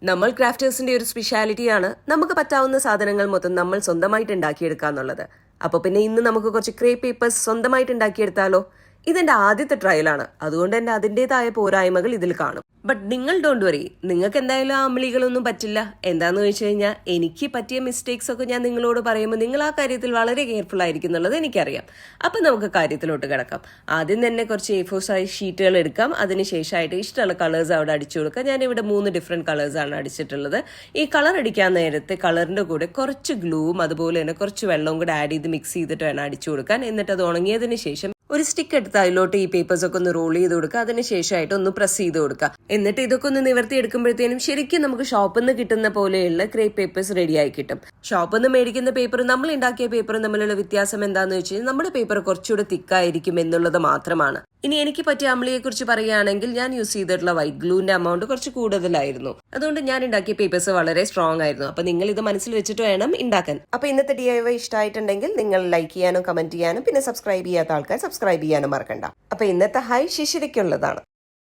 നമ്മൾ ക്രാഫ്റ്റേഴ്സിന്റെ ഒരു സ്പെഷ്യാലിറ്റിയാണ് നമുക്ക് പറ്റാവുന്ന സാധനങ്ങൾ മൊത്തം നമ്മൾ സ്വന്തമായിട്ട് ഉണ്ടാക്കിയെടുക്കുക എന്നുള്ളത്. അപ്പോൾ പിന്നെ ഇന്ന് നമുക്ക് കുറച്ച് ക്രേപ്പ് പേപ്പേഴ്സ് സ്വന്തമായിട്ട് ഉണ്ടാക്കിയെടുത്താലോ? ഇതെന്റെ ആദ്യത്തെ ട്രയലാണ്, അതുകൊണ്ട് തന്നെ അതിൻ്റെതായ പോരായ്മകൾ ഇതിൽ കാണും. ബട്ട് നിങ്ങൾ ഡോണ്ട് വറി, നിങ്ങൾക്ക് എന്തായാലും ആ അമ്പിളികളൊന്നും പറ്റില്ല. എന്താന്ന് വെച്ച് കഴിഞ്ഞാൽ എനിക്ക് പറ്റിയ മിസ്റ്റേക്സ് ഒക്കെ ഞാൻ നിങ്ങളോട് പറയുമ്പോൾ നിങ്ങൾ ആ കാര്യത്തിൽ വളരെ കെയർഫുൾ ആയിരിക്കും എന്നുള്ളത് എനിക്കറിയാം. അപ്പം നമുക്ക് കാര്യത്തിലോട്ട് കിടക്കാം. ആദ്യം തന്നെ കുറച്ച് A4 സൈസ് ഷീറ്റുകൾ എടുക്കാം. അതിനുശേഷമായിട്ട് ഇഷ്ടമുള്ള കളേഴ്സ് അവിടെ അടിച്ചു കൊടുക്കാം. ഞാനിവിടെ 3 ഡിഫറെൻറ്റ് കളേഴ്സാണ് അടിച്ചിട്ടുള്ളത്. ഈ കളർ അടിക്കാൻ നേരത്തെ കളറിൻ്റെ കൂടെ കുറച്ച് ഗ്ലൂവും അതുപോലെ തന്നെ കുറച്ച് വെള്ളവും കൂടെ ആഡ് ചെയ്ത് മിക്സ് ചെയ്തിട്ട് വേണം അടിച്ചു കൊടുക്കാൻ. എന്നിട്ട് അത് ഉണങ്ങിയതിന് ശേഷം ഒരു സ്റ്റിക്ക് എടുത്ത് അതിലോട്ട് ഈ പേപ്പേഴ്സ് ഒക്കെ ഒന്ന് റോൾ ചെയ്ത് കൊടുക്കുക. അതിനുശേഷമായിട്ട് ഒന്ന് പ്രസ് ചെയ്ത് കൊടുക്കുക. എന്നിട്ട് ഇതൊക്കെ ഒന്ന് നിവർത്തി എടുക്കുമ്പോഴത്തേനും ശരിക്കും നമുക്ക് ഷോപ്പിൽ നിന്ന് കിട്ടുന്ന പോലെയുള്ള ക്രേപ്പ് പേപ്പേഴ്സ് റെഡിയായി കിട്ടും. ഷോപ്പിൽ നിന്ന് മേടിക്കുന്ന പേപ്പറും നമ്മൾ ഉണ്ടാക്കിയ പേപ്പറും തമ്മിലുള്ള വ്യത്യാസം എന്താണെന്ന് വെച്ച് കഴിഞ്ഞാൽ നമ്മുടെ പേപ്പർ കുറച്ചുകൂടെ തിക്കായിരിക്കും എന്നുള്ളത് മാത്രമാണ്. ഇനി എനിക്ക് പറ്റിയ അമ്പിളിയെ കുറിച്ച് പറയുകയാണെങ്കിൽ ഞാൻ യൂസ് ചെയ്തിട്ടുള്ള വൈറ്റ് ഗ്ലൂവിന്റെ എമൗണ്ട് കുറച്ച് കൂടുതലായിരുന്നു. അതുകൊണ്ട് ഞാൻ ഉണ്ടാക്കിയ പേപ്പേഴ്സ് വളരെ സ്ട്രോങ് ആയിരുന്നു. അപ്പൊ നിങ്ങൾ ഇത് മനസ്സിൽ വെച്ചിട്ട് വേണം ഉണ്ടാക്കാൻ. അപ്പൊ ഇന്നത്തെ DIY ഇഷ്ടമായിട്ടുണ്ടെങ്കിൽ നിങ്ങൾ ലൈക്ക് ചെയ്യാനും കമന്റ് ചെയ്യാനും പിന്നെ സബ്സ്ക്രൈബ് ചെയ്യാത്ത ആൾക്കാർ സബ്സ്ക്രൈബ് ചെയ്യാനും മറക്കണ്ട. അപ്പൊ ഇന്നത്തെ ഹൈ ശിശിരയ്ക്കുള്ളതാണ്.